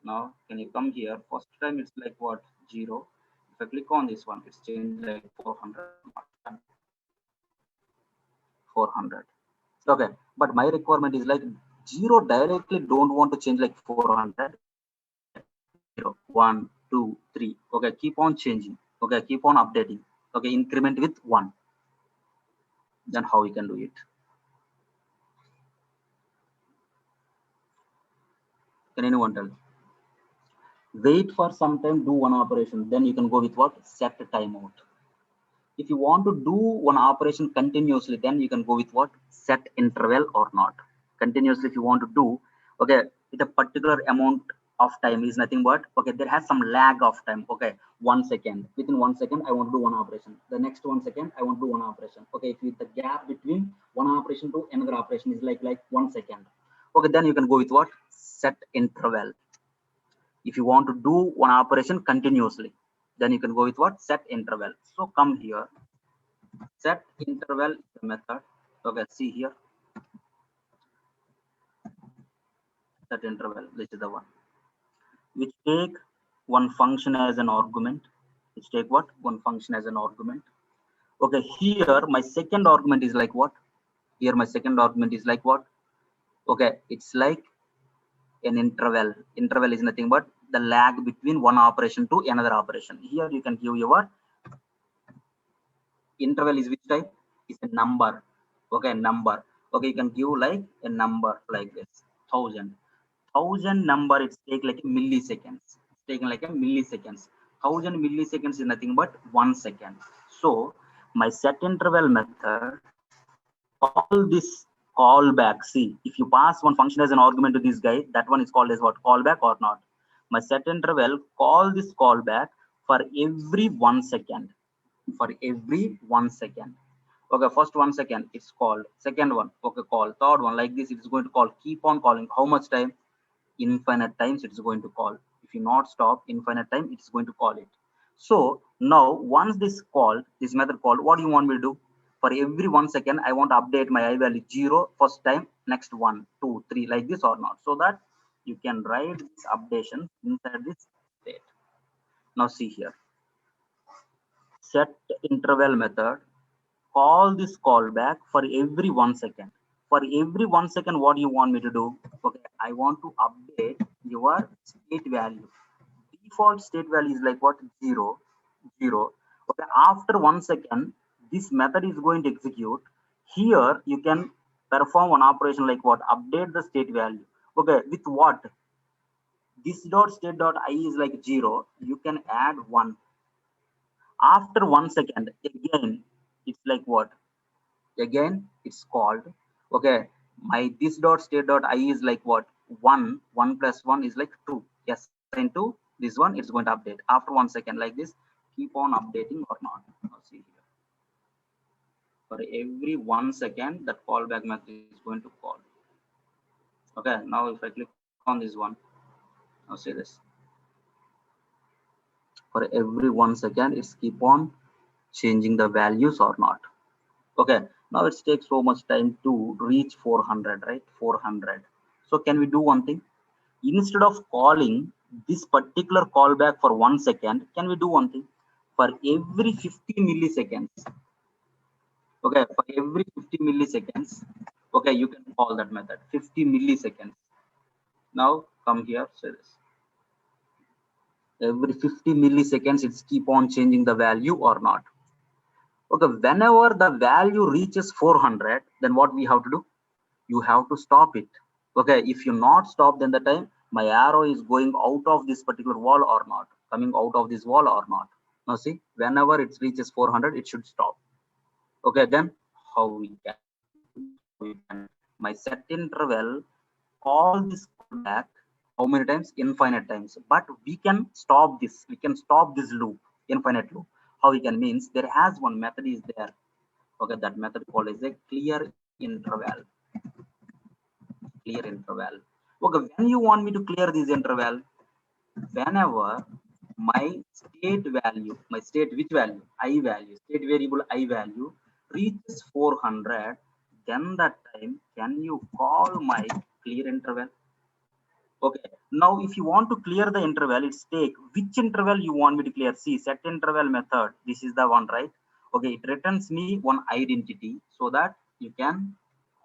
Now can you come here? First time it's like what, 0. If I click on this one, it's changed like 400, not 400. Okay, but my requirement is like 0 directly don't want to change like 400. 0, 1, 2, 3. Okay, keep on changing. Okay, keep on updating. Okay, increment with 1. Then how we can do it? Can anyone tell? Wait for some time, do one operation. Then you can go with what? Set timeout. If you want to do one operation continuously, then you can go with what? Set interval or not. Continuously, if you want to do, okay, with a particular amount of time is nothing but, okay, there has some lag of time. Okay, 1 second. Within 1 second, I want to do one operation. The next 1 second, I want to do one operation. Okay, if the gap between one operation to another operation is like 1 second. Okay, then you can go with what? Set interval. If you want to do one operation continuously, then you can go with what? Set interval. So come here, set interval is the method. Okay, see here, set interval, this is the one which take one function as an argument. Which take what? One function as an argument. Okay, here my second argument is like what? Here my second argument is like what? Okay, it's like an interval. Interval is nothing but the lag between one operation to another operation. Here you can give your interval is which type? Is a number. Okay, number. Okay, you can give like a number like this, 1000 number. It's take like a milliseconds. It's taken like a milliseconds. 1000 milliseconds is nothing but 1 second. So my set interval method call this callback. See, if you pass one function as an argument to this guy, that one is called as what? Callback or not. My set interval call this callback for every 1 second. For every 1 second. Okay, first 1 second it's called. Second one, okay, call. Third one, like this, it's going to call. Keep on calling. How much time? Infinite times it's going to call. If you not stop, infinite time it's going to call it. So now once this call, this method called, what do you want me to do? For every 1 second, I want to update my I value 0 first time, next 1, 2, 3, like this or not, so that you can write this updation inside this state. Now see here, set interval method call this callback for every 1 second. For every 1 second, what do you want me to do? Okay, I want to update your state value. Default state value is like what? 0, 0. Okay, after 1 second, this method is going to execute. Here you can perform one operation like what? Update the state value. Okay, with what? This dot state dot I is like 0. You can add 1. After 1 second, again, it's like what? Again it's called. Okay, my this dot state dot I is like what? 1 plus 1 is like 2. Yes, into this one it's going to update after 1 second like this. Keep on updating or not. Now see here, for every 1 second that callback method is going to call. Okay, now if I click on this one, now see this, for every 1 second it's keep on changing the values or not. Okay, now it takes so much time to reach 400, right? 400. So can we do one thing? Instead of calling this particular callback for 1 second, can we do one thing? For every 50 milliseconds, okay, for every 50 milliseconds, okay, you can call that method, 50 milliseconds. Now come here, say this. Every 50 milliseconds, it's keep on changing the value or not. Okay, whenever the value reaches 400, then what we have to do? You have to stop it. Okay, if you not stop, then the time my arrow is going out of this particular wall or not, coming out of this wall or not. Now see, whenever it reaches 400, it should stop. Okay, then how we can my set interval call this callback how many times? Infinite times. But we can stop this. We can stop this loop, infinite loop. How we can means there has one method is there. Okay, that method called is a clear interval. Clear interval. Okay, when you want me to clear this interval, whenever my state value, my state which value? I value, state variable I value reaches 400, then that time can you call my clear interval? Okay, now if you want to clear the interval, it's take which interval you want me to clear. See, set interval method, this is the one, right? Okay, it returns me one identity so that you can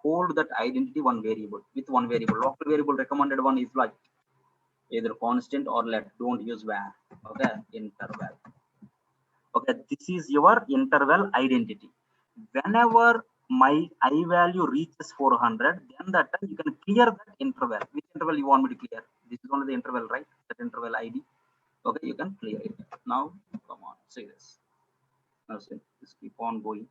hold that identity one variable with one variable. Local variable recommended one is like either constant or let, don't use var. Okay, interval. Okay, this is your interval identity. Whenever my I value reaches 400, then that time you can clear that interval. Which interval you want me to clear? This is only the interval, right? That interval ID. Okay, you can clear it. Now come on, see this. Now see, just keep on going.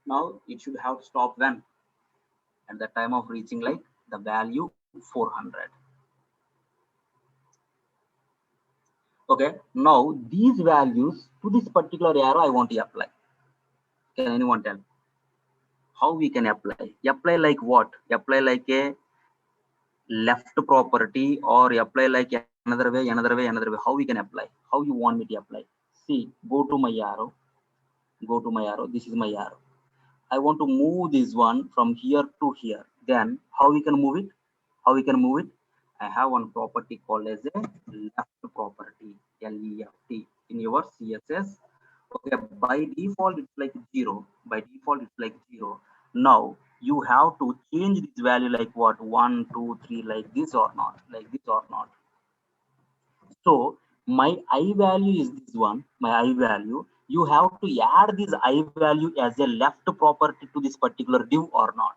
Now it should have stopped when at the time of reaching like the value 400. Okay, now these values to this particular arrow I want to apply. Can anyone tell how we can apply? Apply like what? Apply like a left property or apply like another way, another way, another way. How we can apply? How you want me to apply? See, go to my arrow. Go to my arrow. This is my arrow. I want to move this one from here to here. Then how we can move it? How we can move it? I have one property called as a left property, left, in your CSS. Okay, by default it's like 0. By default it's like 0. Now you have to change this value like what? 1 2 3, like this or not, like this or not. So my I value is this one, my I value. You have to add this I value as a left property to this particular div or not.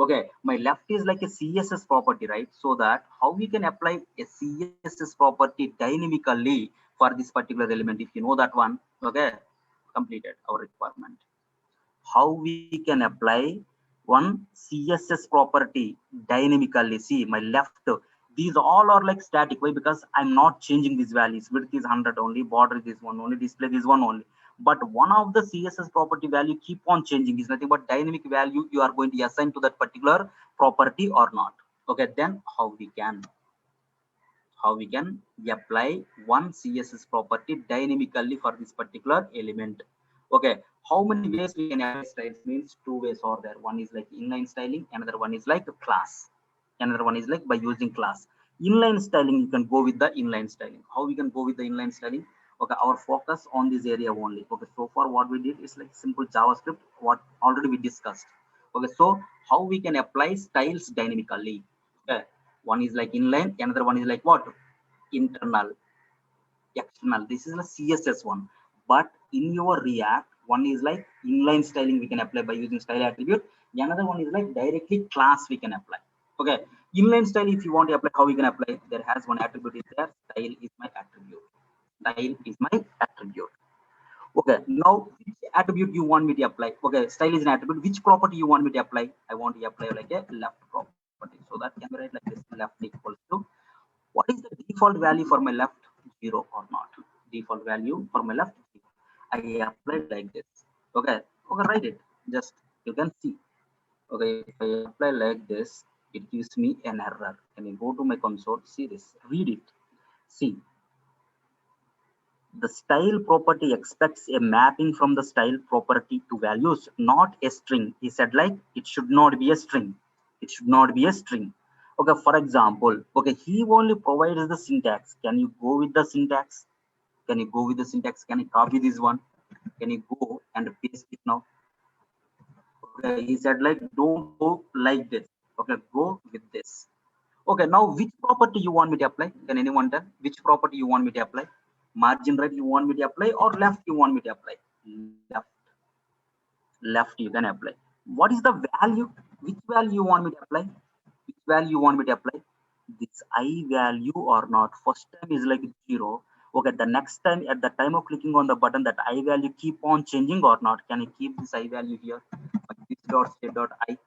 Okay, my left is like a CSS property, right? So that how we can apply a CSS property dynamically for this particular element, if you know that one. Okay, completed our requirement. How we can apply one CSS property dynamically. See, my left, these all are like static. Why? Because I'm not changing these values. Width is 100 only, border is this one only, display is one only. But one of the CSS property value keep on changing, is nothing but dynamic value you are going to assign to that particular property or not. Okay, then how we can apply one CSS property dynamically for this particular element. Okay, how many ways we can apply styles? Means two ways are there. One is like inline styling, another one is like class, another one is like by using class. Inline styling, you can go with the inline styling. How we can go with the inline styling? Okay, our focus on this area only. Okay, so far what we did is like simple JavaScript, what already we discussed. Okay, so how we can apply styles dynamically? Okay, one is like inline, another one is like what? Internal, external. This is a CSS one. But in your React, one is like inline styling we can apply by using style attribute. Another one is like directly class we can apply. Okay, inline style, if you want to apply, how we can apply? There has one attribute is there. Style is my attribute. Style is my attribute. Okay, now which attribute you want me to apply? Okay, style is an attribute. Which property you want me to apply? I want to apply like a left property. So that can be write like this: left equals to, what is the default value for my left? 0 or not? Default value for my left, 0. I applied like this. Okay, okay, write it. Just you can see. Okay, if I apply like this, it gives me an error. Can you go to my console? See this. Read it. See, the style property expects a mapping from the style property to values, not a string. He said like it should not be a string. It should not be a string. Okay, for example, okay, he only provides the syntax. Can you go with the syntax? Can you go with the syntax? Can you copy this one? Can you go and paste it now? Okay, he said like don't go like this. Okay, go with this. Okay, now which property you want me to apply? Can anyone tell? Which property you want me to apply? Margin right you want me to apply or left you want me to apply? Left. Left you can apply. What is the value? Which value you want me to apply? Which value you want me to apply? This I value or not? First time is like 0. Okay, the next time at the time of clicking on the button, that I value keep on changing or not? Can I keep this I value here? This dot state dot I.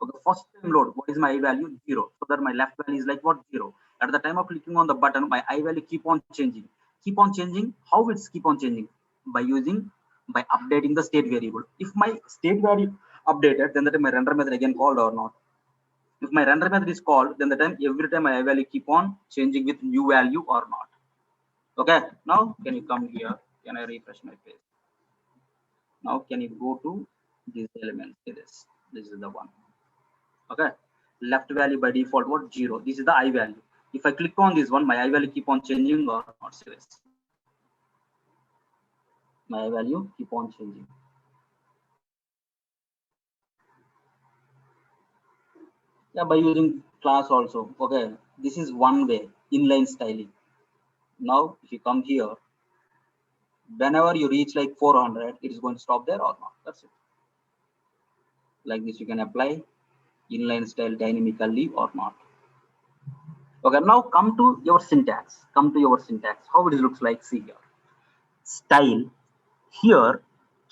Okay, first time load, what is my I value? 0. So that my left value is like what? 0. At the time of clicking on the button, my I value keep on changing. Keep on changing. How it's keep on changing? By updating the state variable. If my state value updated, then that my render method again called or not? If my render method is called, then the time every time my value keep on changing with new value or not. Okay, now can you come here? Can I refresh my page? Now can you go to these elements? See this is the one. Okay, left value by default what? 0. This is the I value. If I click on this one, my I value keep on changing or not? See this. My I value keep on changing. Yeah, by using class also. Okay, this is one way, inline styling. Now if you come here, whenever you reach like 400, it is going to stop there or not. That's it. Like this you can apply inline style dynamically or not. Okay, now come to your syntax. Come to your syntax. How it looks like. See here. Style. Here,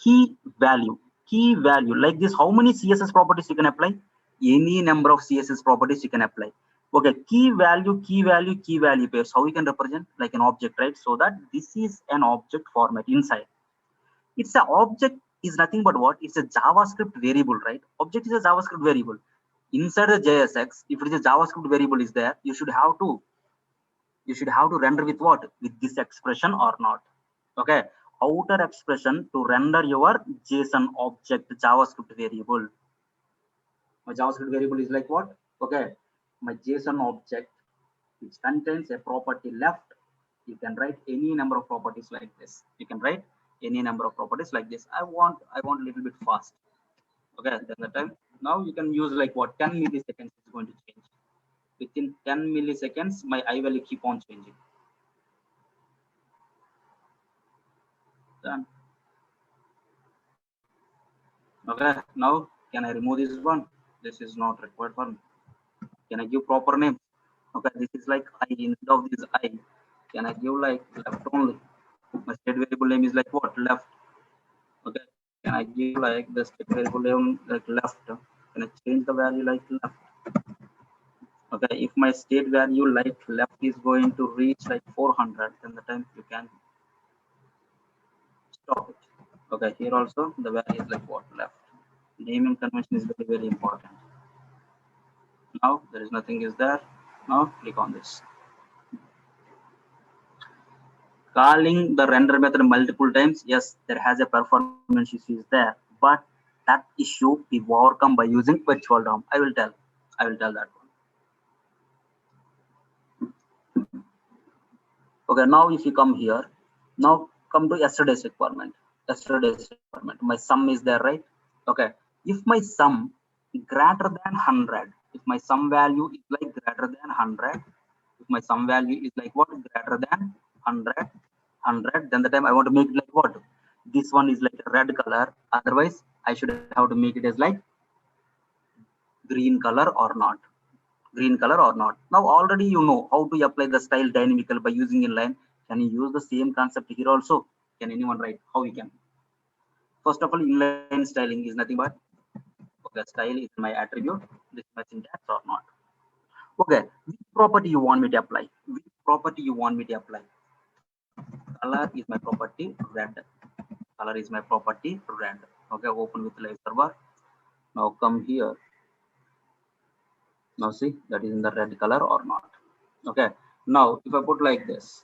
key value. Key value. Like this, how many CSS properties you can apply? Any number of CSS properties you can apply. Okay, key value, key value, key value pairs. How we can represent? Like an object, right? So that this is an object format inside. It's a object is nothing but what? It's a JavaScript variable, right? Object is a JavaScript variable. Inside the JSX, if it is a JavaScript variable is there, you should have to render with what? With this expression or not. Okay, outer expression to render your JSON object JavaScript variable. My JavaScript variable is like what? Okay, my JSON object which contains a property left. You can write any number of properties like this. You can write any number of properties like this. I want a little bit fast. Okay, then the time now you can use like what? 10 milliseconds is going to change. Within 10 milliseconds, my I value keep on changing. Done. Okay, now can I remove this one? This is not required for me. Can I give proper name? Okay, this is like I instead of this I. Can I give like left only? My state variable name is like what? Left. Okay, can I give like the state variable name like left? Can I change the value like left? Okay, if my state value like left is going to reach like 400, then the time you can stop it. Okay, here also the value is like what? Left. Naming convention is very, very important. Now there is nothing is there. Now click on this. Calling the render method multiple times, yes, there has a performance issue there, but that issue we overcome by using virtual DOM. I will tell that one. Okay, now if you come here, now come to yesterday's requirement. My sum is there, right? Okay, if my sum greater than 100, if my sum value is like greater than 100, if my sum value is like what? Greater than 100, then the time I want to make it like what? This one is like a red color. Otherwise, I should have to make it as like green color or not. Green color or not. Now already you know how to apply the style dynamical by using inline. Can you use the same concept here also? Can anyone write how we can? First of all, inline styling is nothing but okay, style is my attribute. This is my syntax or not. Okay, which property you want me to apply? Which property you want me to apply? Color is my property red. Color is my property red. Okay, open with live server. Now come here. Now see that is in the red color or not. Okay, now if I put like this,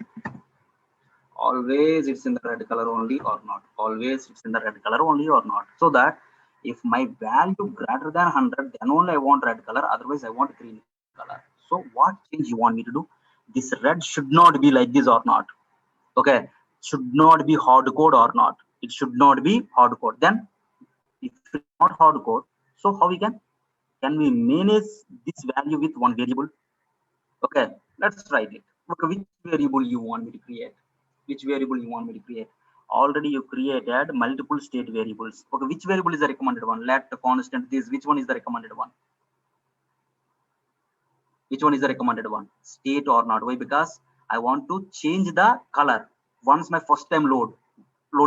always it's in the red color only or not. Always it's in the red color only or not. So that if my value greater than 100, then only I want red color. Otherwise I want green color. So what change you want me to do? This red should not be like this or not. Okay, should not be hard code or not. It should not be hard code. Then if it's not hard code, so how we can we manage this value with one variable? Okay, let's write it. Okay, which variable you want me to create? Which variable you want me to create? Already you created multiple state variables. Okay, which variable is the recommended one? Let the constant this. Which one is the recommended one? Which one is the recommended one? State or not? Why? Because I want to change the color once my first time load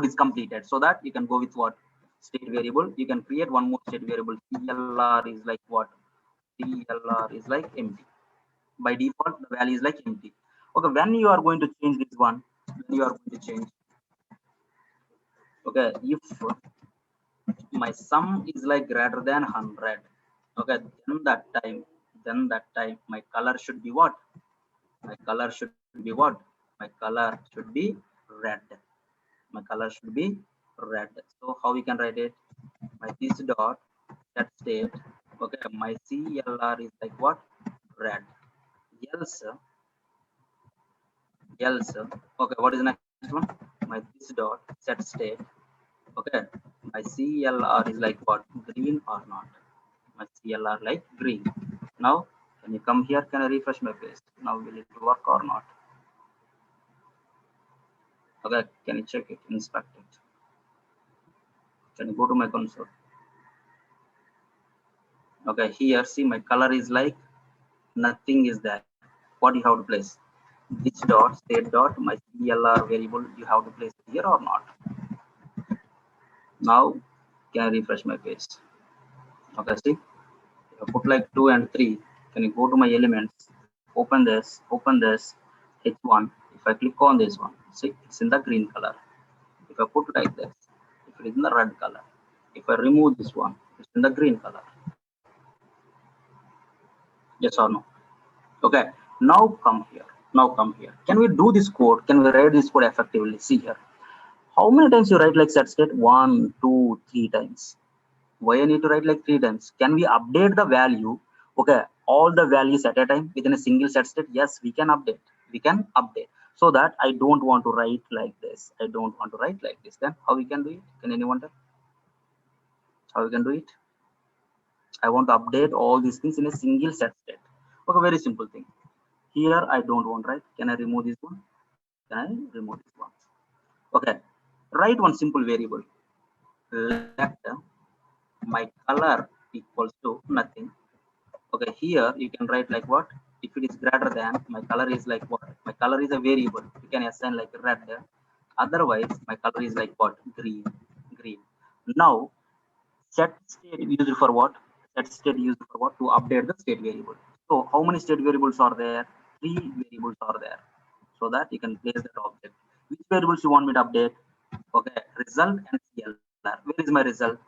is completed, so that you can go with what? State variable. You can create one more state variable. CLR is like what? CLR is like empty. By default, the value is like empty. Okay, when you are going to change this one, when you are going to change, okay, if my sum is like greater than 100, okay, then that time my color should be what? My color should be what? my color should be red. My color should be red. So how we can write it? My this dot set state. Okay, my CLR is like what? Red. Else, else. Okay, what is the next one? My this dot set state. Okay, my CLR is like what? Green or not? My CLR like green. Now, can you come here? Can I refresh my page? Now, will it work or not? Okay, can you check it? Inspect it. Can you go to my console? Okay, here, see my color is like nothing is there. What you have to place? This dot, state dot, my CLR variable, you have to place it here or not? Now, can I refresh my page? Okay, see, if I put like 2 and 3, can you go to my elements? Open this, H1. If I click on this one, see, it's in the green color. If I put like this, if it is in the red color, if I remove this one, it's in the green color. Yes or no? Okay. Now come here. Now come here. Can we do this code? Can we write this code effectively? See here. How many times you write like set state? 1, 2, 3 times. Why I need to write like 3 times? Can we update the value? Okay, all the values at a time within a single set state? Yes, we can update. We can update. So that I don't want to write like this. I don't want to write like this. Then how we can do it? Can anyone tell? How we can do it? I want to update all these things in a single set state. Okay, very simple thing. Here I don't want, right? Can I remove this one? Can I remove this one? Okay, write one simple variable. Let my color equals to nothing. Okay, here you can write like what? If it is greater than, my color is like what? My color is a variable. You can assign like red. Otherwise, my color is like what? Green. Green. Now, set state used for what? Set state used for what? To update the state variable. So how many state variables are there? 3 variables are there. So that you can place that object. Which variables you want me to update? Okay, result and CLR. Where is my result?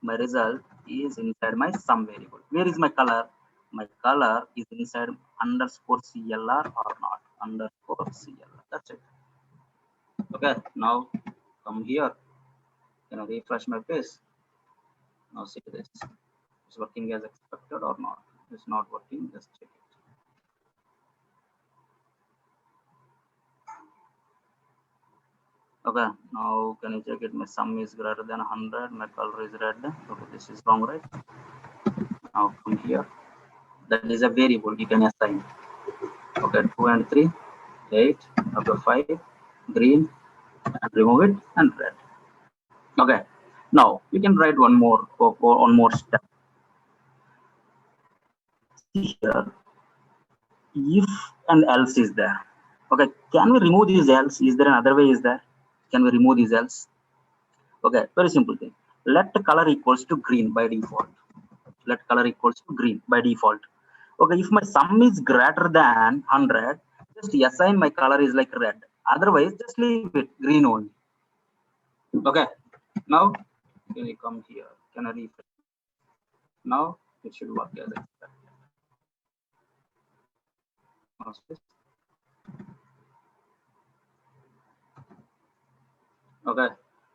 My result is inside my sum variable. Where is my color? My color is inside underscore CLR or not? Underscore CLR. That's it. Okay, now come here. Can I refresh my page? Now see this. It's working as expected or not? It's not working. Just check it. Okay, now can you check it? My sum is greater than 100. My color is red. Okay, this is wrong, right? Now come here. That is a variable you can assign. Okay, 2 and 3, 8. Okay, 5, green, and remove it and red. Okay, now we can write one more step. See here, if and else is there. Okay, can we remove these else? Is there another way? Is there? Can we remove these else? Okay, very simple thing. Let the color equals to green by default. Let color equals to green by default. Okay, if my sum is greater than 100, just assign my color is like red. Otherwise, just leave it green only. Okay, now can you come here? Can I refresh? Now it should work as expected. Okay,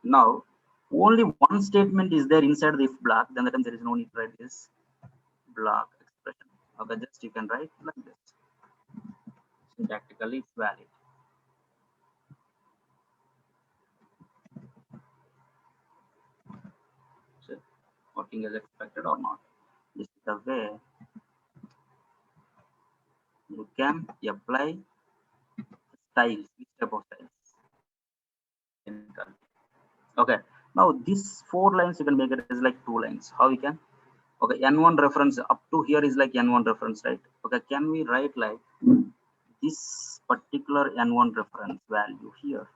now only one statement is there inside the if block, then the time there is no need to write this block expression. Okay, just you can write like this. Syntactically, it's valid. So, working as expected or not. This is the way you can apply styles. Which type of styles? Okay, now these 4 lines you can make it as like 2 lines. How you can? Okay, n1 reference up to here is like n1 reference, right? Okay, can we write like this particular n1 reference value here?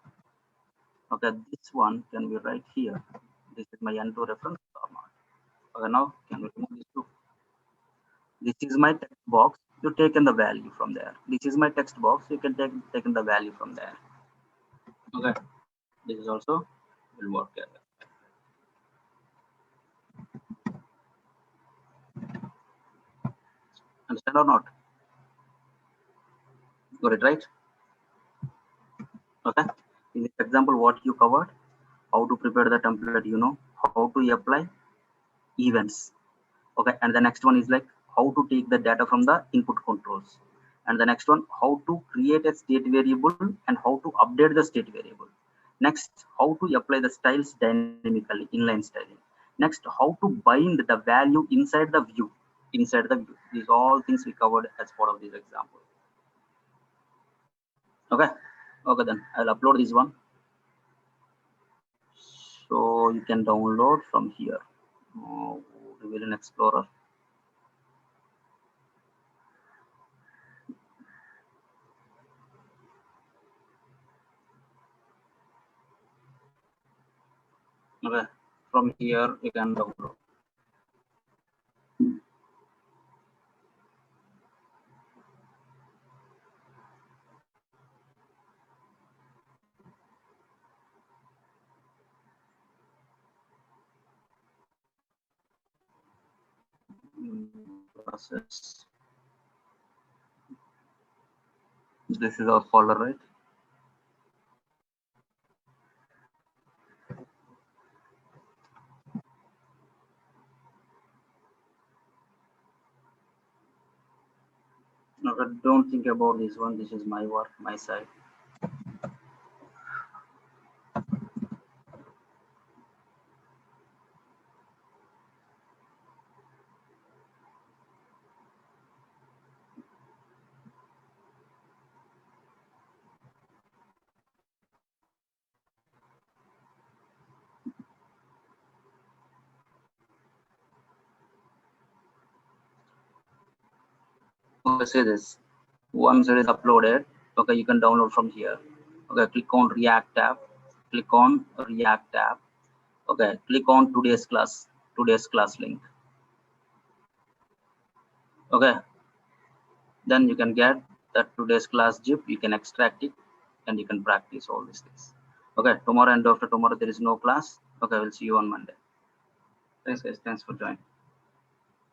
Okay, this one can we write here? This is my n2 reference or not? Okay, now can we remove this two? This is my text box. You take in the value from there. This is my text box. You can take in the value from there. Okay, this is also will work. Understand or not? Got it right? In this example, what you covered, how to prepare the template, you know, how to apply events. Okay, and the next one is like how to take the data from the input controls. And the next one, how to create a state variable and how to update the state variable. Next, how to apply the styles dynamically, inline styling. Next, how to bind the value inside the view. These all things we covered as part of this example. Okay, okay, then I'll upload this one. So you can download from here. Revision Explorer. Okay, from here you can download. Process. This is our folder, right? Okay, don't think about this one. This is my work, my side. Okay, say this. Once it is uploaded, okay, you can download from here. Okay, click on React tab. Click on React tab. Okay, click on today's class link. Okay, then you can get that today's class zip. You can extract it and you can practice all these things. Okay, tomorrow and after tomorrow there is no class. Okay, we'll see you on Monday. Thanks guys, thanks for joining.